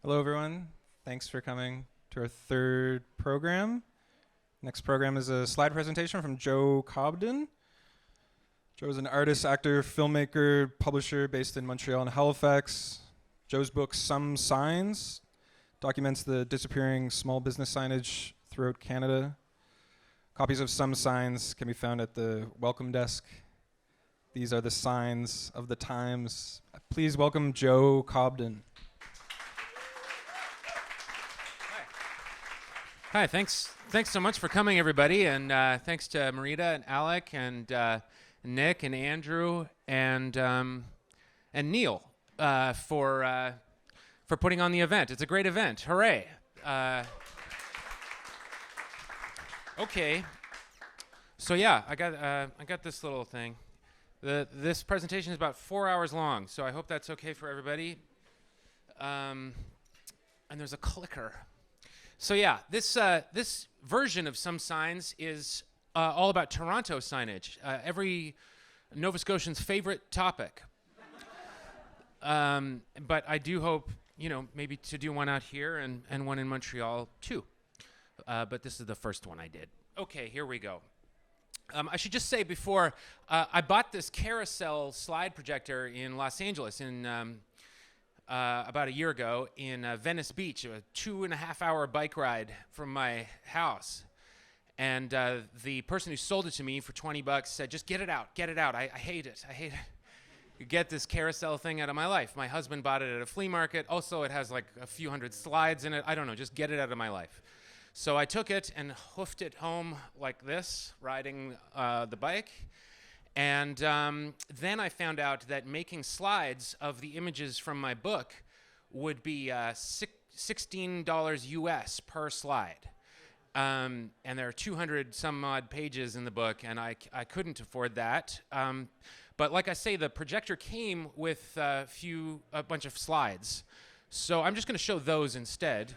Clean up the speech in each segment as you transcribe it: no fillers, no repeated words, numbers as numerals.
Hello, everyone. Thanks for coming to our third program. Next program is a slide presentation from Joe Cobden. Joe is an artist, actor, filmmaker, publisher based in Montreal and Halifax. Joe's book, Some Signs, documents the disappearing small business signage throughout Canada. Copies of Some Signs can be found at the welcome desk. These are the signs of the times. Please welcome Joe Cobden. Hi, thanks so much for coming, everybody, and thanks to Marita and Alec and Nick and Andrew and Neil for putting on the event. It's a great event. Hooray! Okay, so yeah, I got this little thing. This presentation is about 4 hours long, so I hope that's okay for everybody. And there's a clicker. So yeah, this version of Some Signs is all about Toronto signage, every Nova Scotian's favorite topic. But I do hope, maybe to do one out here and one in Montreal too. But this is the first one I did. Okay, here we go. I should just say before, I bought this carousel slide projector in Los Angeles in about a year ago in Venice Beach, a 2.5-hour bike ride from my house. And the person who sold it to me for $20 said, just get it out. I hate it. Get this carousel thing out of my life. My husband bought it at a flea market. Also, it has like a few hundred slides in it. I don't know, just get it out of my life. So I took it and hoofed it home like this, riding the bike. And then I found out that making slides of the images from my book would be $16 US per slide. And there are 200 some odd pages in the book, and I couldn't afford that. But like I say, the projector came with a bunch of slides. So I'm just going to show those instead.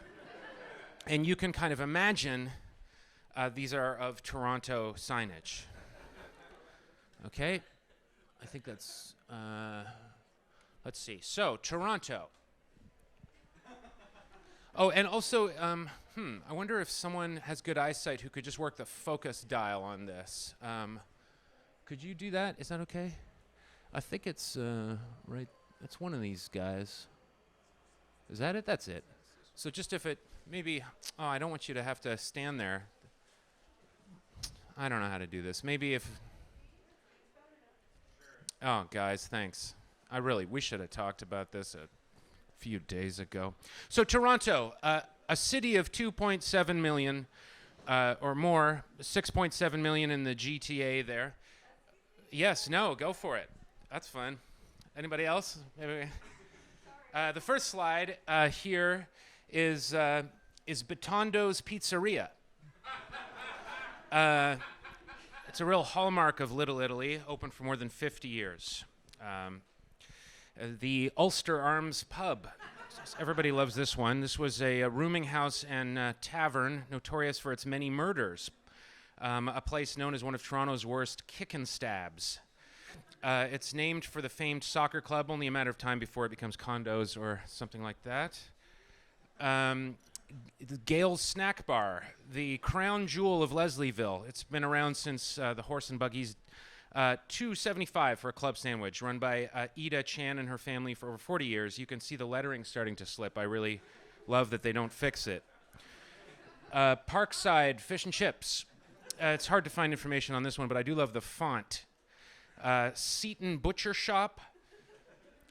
And you can kind of imagine these are of Toronto signage. Okay, I think that's, let's see. So, Toronto. Oh, and also, I wonder if someone has good eyesight who could just work the focus dial on this. Could you do that? Is that okay? I think it's right, it's one of these guys. Is that it? That's it. So just if it, maybe, I don't want you to have to stand there. I don't know how to do this. Maybe if... Oh, guys, thanks. We should have talked about this a few days ago. So Toronto, a city of 2.7 million or more, 6.7 million in the GTA there. Yes, no, go for it. That's fun. Anybody else? The first slide here is Bitondo's Pizzeria. It's a real hallmark of Little Italy, open for more than 50 years. The Ulster Arms Pub. Everybody loves this one. This was a rooming house and tavern notorious for its many murders. A place known as one of Toronto's worst kick and stabs. It's named for the famed soccer club, only a matter of time before it becomes condos or something like that. The Gale's Snack Bar, the crown jewel of Leslieville. It's been around since the Horse and Buggies. $2.75 for a club sandwich, run by Ida Chan and her family for over 40 years. You can see the lettering starting to slip. I really love that they don't fix it. Parkside Fish and Chips. It's hard to find information on this one, but I do love the font. Seaton Butcher Shop.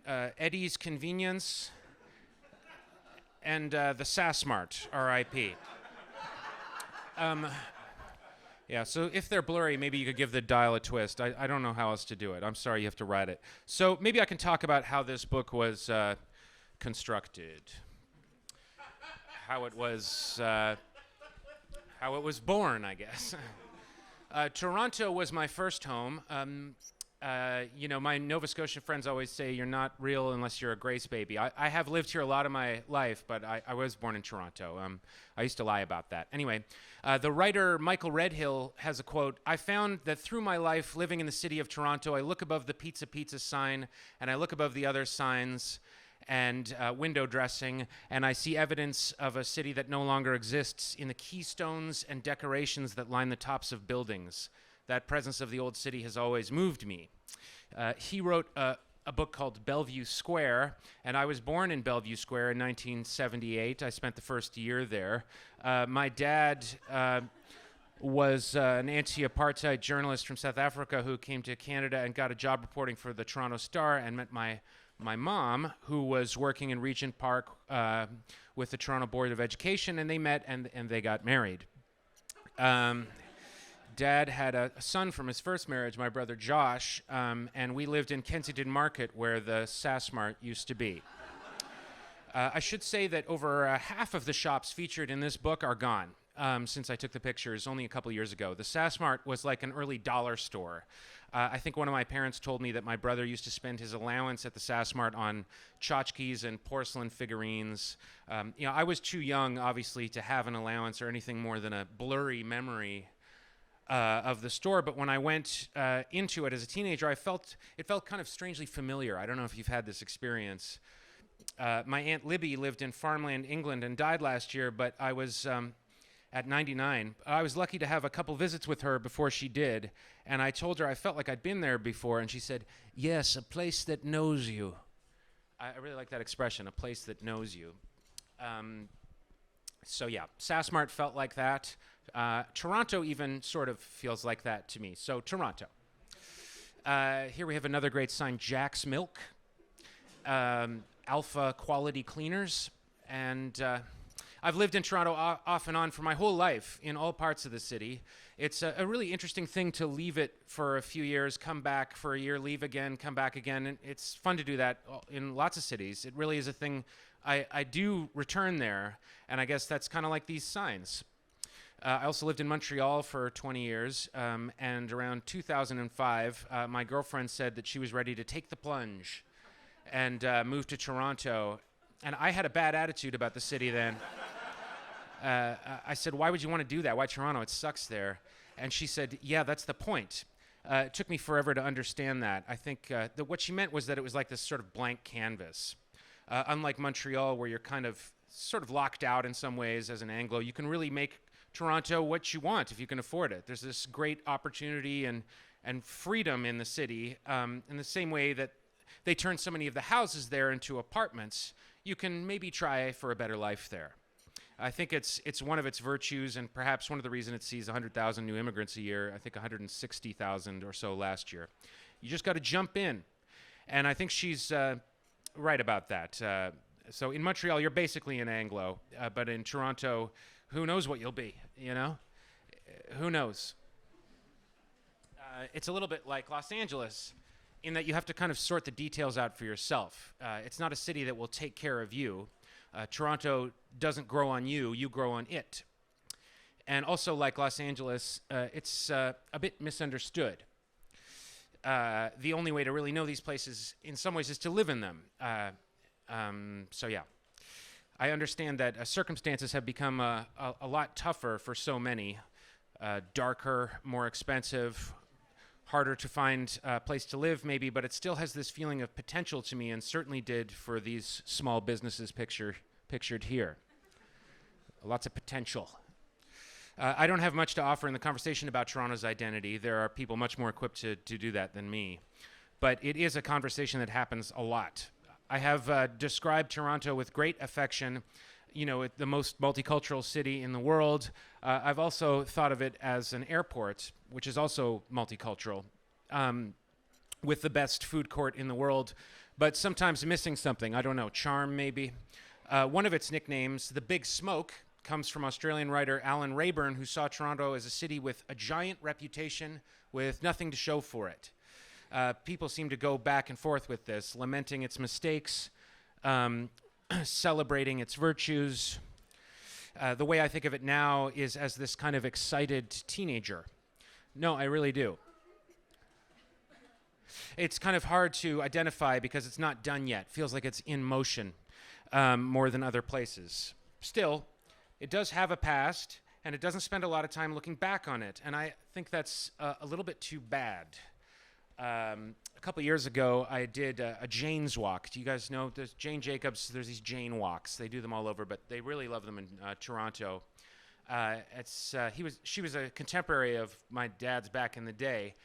Eddie's Convenience. And the Sassmart, R.I.P. Yeah, so if they're blurry, maybe you could give the dial a twist. I don't know how else to do it. I'm sorry you have to write it. So maybe I can talk about how this book was constructed, how it was born, I guess. Toronto was my first home. My Nova Scotia friends always say you're not real unless you're a Grace baby. I have lived here a lot of my life, but I was born in Toronto. I used to lie about that. Anyway, the writer Michael Redhill has a quote, "I found that through my life living in the city of Toronto, I look above the pizza sign and I look above the other signs and window dressing, and I see evidence of a city that no longer exists in the keystones and decorations that line the tops of buildings. That presence of the old city has always moved me. He wrote a book called Bellevue Square, and I was born in Bellevue Square in 1978. I spent the first year there. My dad was an anti-apartheid journalist from South Africa who came to Canada and got a job reporting for the Toronto Star, and met my mom, who was working in Regent Park with the Toronto Board of Education, and they met and they got married. Dad had a son from his first marriage, my brother Josh, and we lived in Kensington Market, where the Sassmart used to be. I should say that over half of the shops featured in this book are gone since I took the pictures only a couple years ago. The Sassmart was like an early dollar store. I think one of my parents told me that my brother used to spend his allowance at the Sassmart on tchotchkes and porcelain figurines. I was too young, obviously, to have an allowance or anything more than a blurry memory of the store, but when I went into it as a teenager, it felt kind of strangely familiar. I don't know if you've had this experience. My Aunt Libby lived in farmland England and died last year, but I was at 99. I was lucky to have a couple visits with her before she did, and I told her I felt like I'd been there before, and she said, "Yes, a place that knows you." I really like that expression, a place that knows you. So yeah, Sassmart felt like that. Toronto even sort of feels like that to me. So Toronto. Here we have another great sign, Jack's Milk, Alpha Quality Cleaners, and I've lived in Toronto off and on for my whole life in all parts of the city. It's a really interesting thing to leave it for a few years, come back for a year, leave again, come back again. And it's fun to do that in lots of cities. It really is a thing. I do return there, and I guess that's kind of like these signs. I also lived in Montreal for 20 years, and around 2005, my girlfriend said that she was ready to take the plunge and move to Toronto. And I had a bad attitude about the city then. I said, "Why would you want to do that? Why Toronto? It sucks there." And she said, "Yeah, that's the point." It took me forever to understand that. I think that what she meant was that it was like this sort of blank canvas. Unlike Montreal, where you're kind of sort of locked out in some ways as an Anglo, you can really make Toronto what you want if you can afford it. There's this great opportunity and freedom in the city. In the same way that they turn so many of the houses there into apartments, you can maybe try for a better life there. I think it's one of its virtues, and perhaps one of the reasons it sees 100,000 new immigrants a year. I think 160,000 or so last year. You just got to jump in. And I think she's right about that. So in Montreal, you're basically an Anglo, but in Toronto, who knows what you'll be, you know? Who knows? It's a little bit like Los Angeles in that you have to kind of sort the details out for yourself. It's not a city that will take care of you. Toronto doesn't grow on you, you grow on it. And also like Los Angeles, it's a bit misunderstood. The only way to really know these places in some ways is to live in them. So yeah. I understand that circumstances have become a lot tougher for so many, darker, more expensive, harder to find a place to live maybe, but it still has this feeling of potential to me, and certainly did for these small businesses pictured here. Lots of potential. I don't have much to offer in the conversation about Toronto's identity. There are people much more equipped to do that than me. But it is a conversation that happens a lot. I have described Toronto with great affection, the most multicultural city in the world. I've also thought of it as an airport, which is also multicultural, with the best food court in the world, but sometimes missing something. I don't know, charm maybe. One of its nicknames, the Big Smoke, comes from Australian writer Alan Rayburn, who saw Toronto as a city with a giant reputation with nothing to show for it. People seem to go back and forth with this, lamenting its mistakes, celebrating its virtues. The way I think of it now is as this kind of excited teenager. No, I really do. It's kind of hard to identify because it's not done yet. Feels like it's in motion more than other places. Still, it does have a past, and it doesn't spend a lot of time looking back on it, and I think that's a little bit too bad. A couple years ago, I did a Jane's Walk. Do you guys know there's Jane Jacobs? There's these Jane Walks. They do them all over, but they really love them in Toronto. She was a contemporary of my dad's back in the day,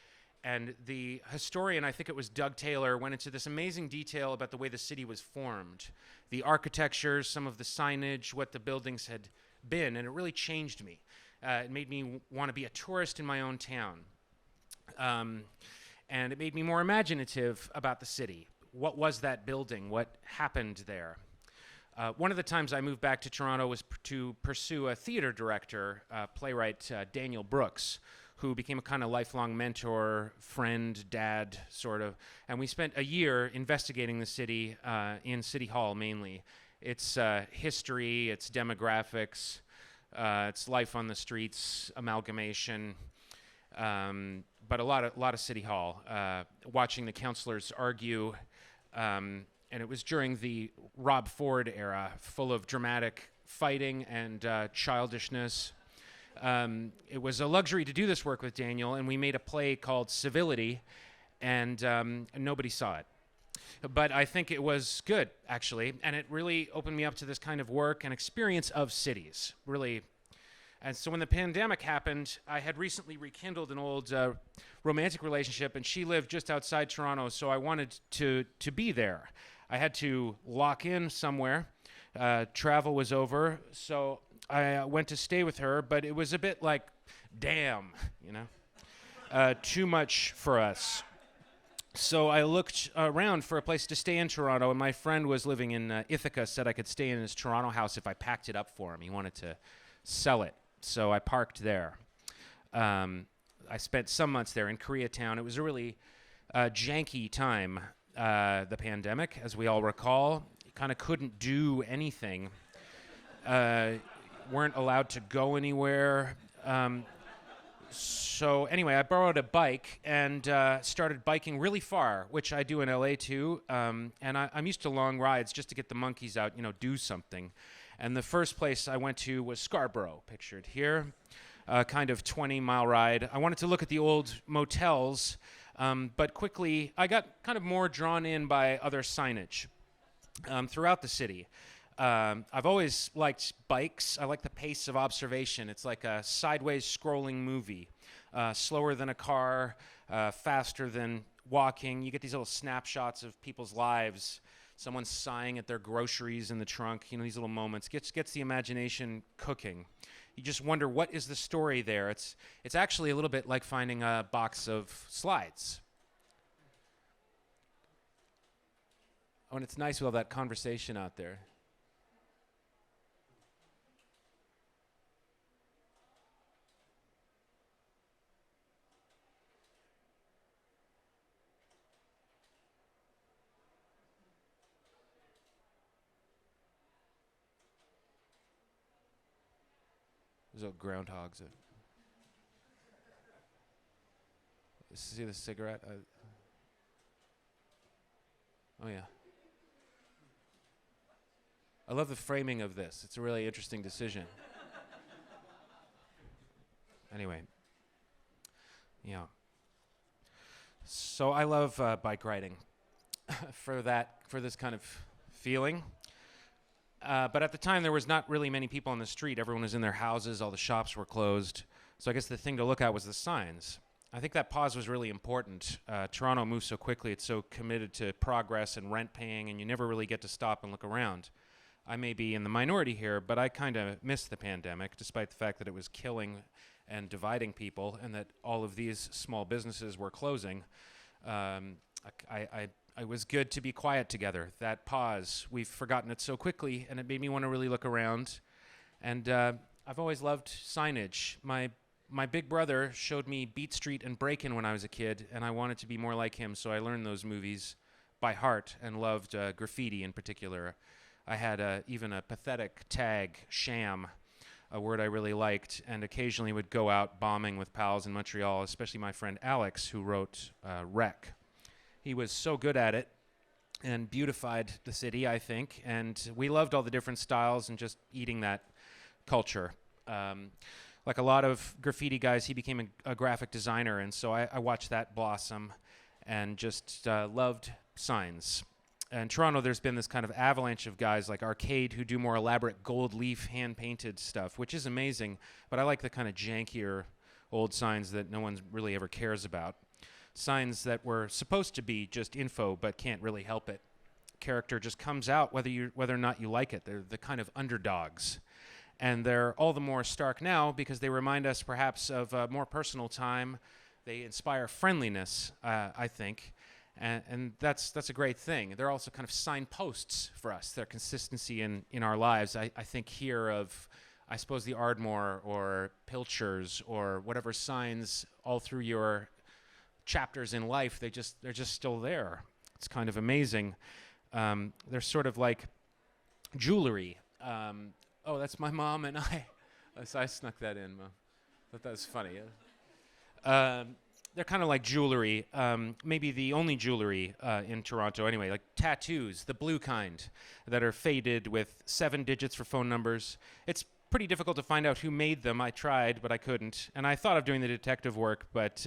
and the historian, I think it was Doug Taylor, went into this amazing detail about the way the city was formed, the architecture, some of the signage, what the buildings had been, and it really changed me. It made me want to be a tourist in my own town. And it made me more imaginative about the city. What was that building? What happened there? One of the times I moved back to Toronto was to pursue a theater director, playwright Daniel Brooks, who became a kind of lifelong mentor, friend, dad, sort of. And we spent a year investigating the city in City Hall mainly. Its history, its demographics, its life on the streets, amalgamation, but a lot of City Hall, watching the councillors argue, and it was during the Rob Ford era, full of dramatic fighting and childishness. It was a luxury to do this work with Daniel, and we made a play called Civility, and nobody saw it. But I think it was good, actually, and it really opened me up to this kind of work and experience of cities, really. And so when the pandemic happened, I had recently rekindled an old romantic relationship, and she lived just outside Toronto, so I wanted to be there. I had to lock in somewhere. Travel was over, so I went to stay with her, but it was a bit like, damn, too much for us. So I looked around for a place to stay in Toronto, and my friend was living in Ithaca, said I could stay in his Toronto house if I packed it up for him. He wanted to sell it. So I parked there. I spent some months there in Koreatown. It was a really janky time, the pandemic, as we all recall. You kind of couldn't do anything. Weren't allowed to go anywhere. So anyway, I borrowed a bike and started biking really far, which I do in LA too. And I'm used to long rides just to get the monkeys out, do something. And the first place I went to was Scarborough, pictured here, kind of 20-mile ride. I wanted to look at the old motels, but quickly I got kind of more drawn in by other signage throughout the city. I've always liked bikes. I like the pace of observation. It's like a sideways scrolling movie, slower than a car, faster than walking. You get these little snapshots of people's lives. Someone sighing at their groceries in the trunk, these little moments. Gets the imagination cooking. You just wonder, what is the story there? It's actually a little bit like finding a box of slides. Oh, and it's nice with all that conversation out there. Those old groundhogs. See the cigarette? Oh, yeah. I love the framing of this. It's a really interesting decision. Anyway. Yeah. So I love bike riding for this kind of feeling. But at the time, there was not really many people on the street. Everyone was in their houses. All the shops were closed. So I guess the thing to look at was the signs. I think that pause was really important. Toronto moves so quickly. It's so committed to progress and rent paying, and you never really get to stop and look around. I may be in the minority here, but I kind of missed the pandemic, despite the fact that it was killing and dividing people, and that all of these small businesses were closing. It was good to be quiet together. That pause, we've forgotten it so quickly, and it made me want to really look around. And I've always loved signage. My big brother showed me Beat Street and Breakin' when I was a kid, and I wanted to be more like him, so I learned those movies by heart and loved graffiti in particular. I had even a pathetic tag, sham, a word I really liked, and occasionally would go out bombing with pals in Montreal, especially my friend Alex, who wrote Wreck. He was so good at it and beautified the city, I think, and we loved all the different styles and just eating that culture. Like a lot of graffiti guys, he became a graphic designer, and so I watched that blossom. and just loved signs. In Toronto, there's been this kind of avalanche of guys like Arcade who do more elaborate gold leaf hand-painted stuff, which is amazing, but I like the kind of jankier old signs that no one really ever cares about. Signs that were supposed to be just info but can't really help it. Character just comes out whether or not you like it. They're the kind of underdogs. And they're all the more stark now because they remind us perhaps of a more personal time. They inspire friendliness, I think. And that's a great thing. They're also kind of signposts for us, their consistency in our lives. I think here of, I suppose, the Ardmore or Pilchers or whatever signs all through your chapters in life, they're just still there. It's kind of amazing. They're sort of like jewelry. Oh, that's my mom and I. I snuck that in. Thought that was funny. They're kind of like jewelry, maybe the only jewelry in Toronto anyway, like tattoos, the blue kind, that are faded with 7 digits for phone numbers. It's pretty difficult to find out who made them. I tried, but I couldn't. And I thought of doing the detective work, but,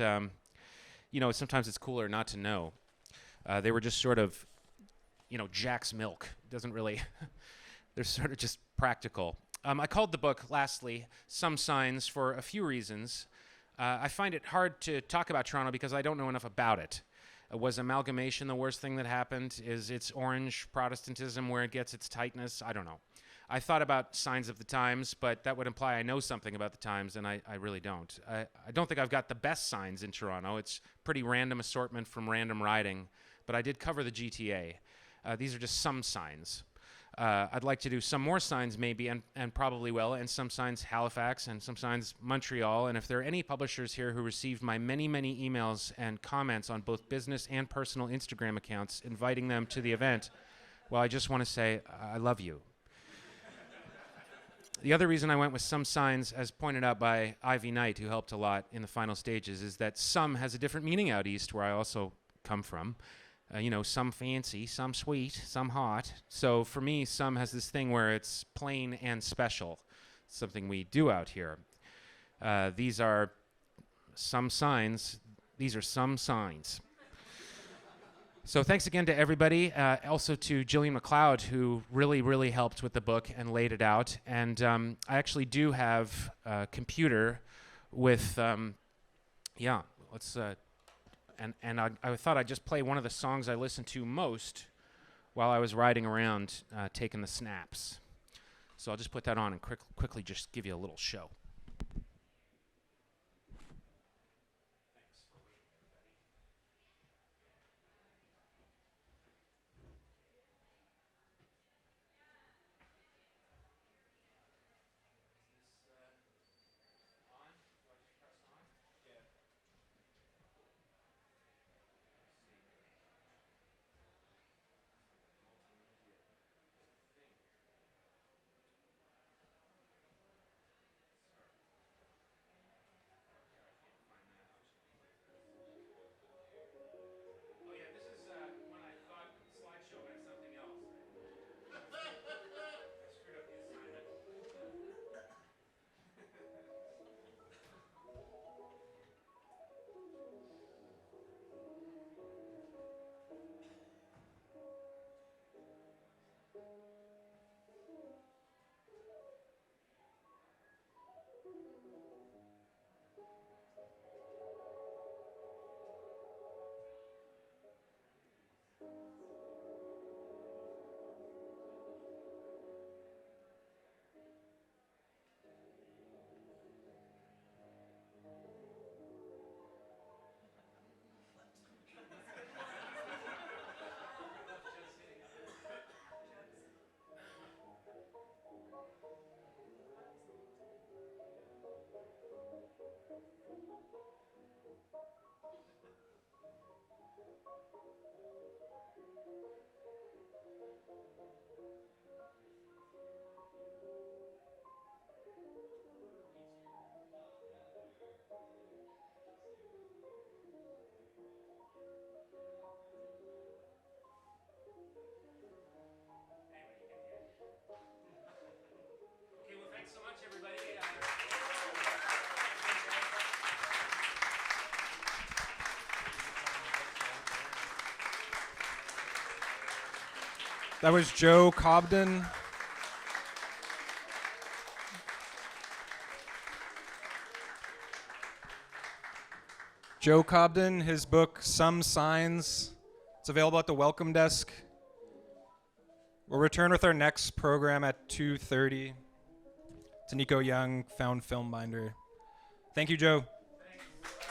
sometimes it's cooler not to know. They were just sort of, Jack's Milk. Doesn't really, they're sort of just practical. I called the book, lastly, Some Signs for a few reasons. I find it hard to talk about Toronto because I don't know enough about it. Was amalgamation the worst thing that happened? Is its orange Protestantism where it gets its tightness? I don't know. I thought about signs of the times, but that would imply I know something about the times, and I really don't. I don't think I've got the best signs in Toronto. It's pretty random assortment from random riding, but I did cover the GTA. These are just some signs. I'd like to do some more signs maybe, and probably will, and some signs Halifax, and some signs Montreal. And if there are any publishers here who received my many, many emails and comments on both business and personal Instagram accounts inviting them to the event, well, I just want to say I love you. The other reason I went with some signs, as pointed out by Ivy Knight, who helped a lot in the final stages, is that some has a different meaning out east, where I also come from. Some fancy, some sweet, some hot. So for me, some has this thing where it's plain and special, something we do out here. These are some signs. These are some signs. So thanks again to everybody, also to Jillian McLeod, who really, really helped with the book and laid it out. And I actually do have a computer with, let's... And I thought I'd just play one of the songs I listened to most while I was riding around taking the snaps. So I'll just put that on and quickly just give you a little show. That was Joe Cobden. Joe Cobden, his book, Some Signs. It's available at the welcome desk. We'll return with our next program at 2:30. It's Nico Young, Found Film Binder. Thank you, Joe. Thanks.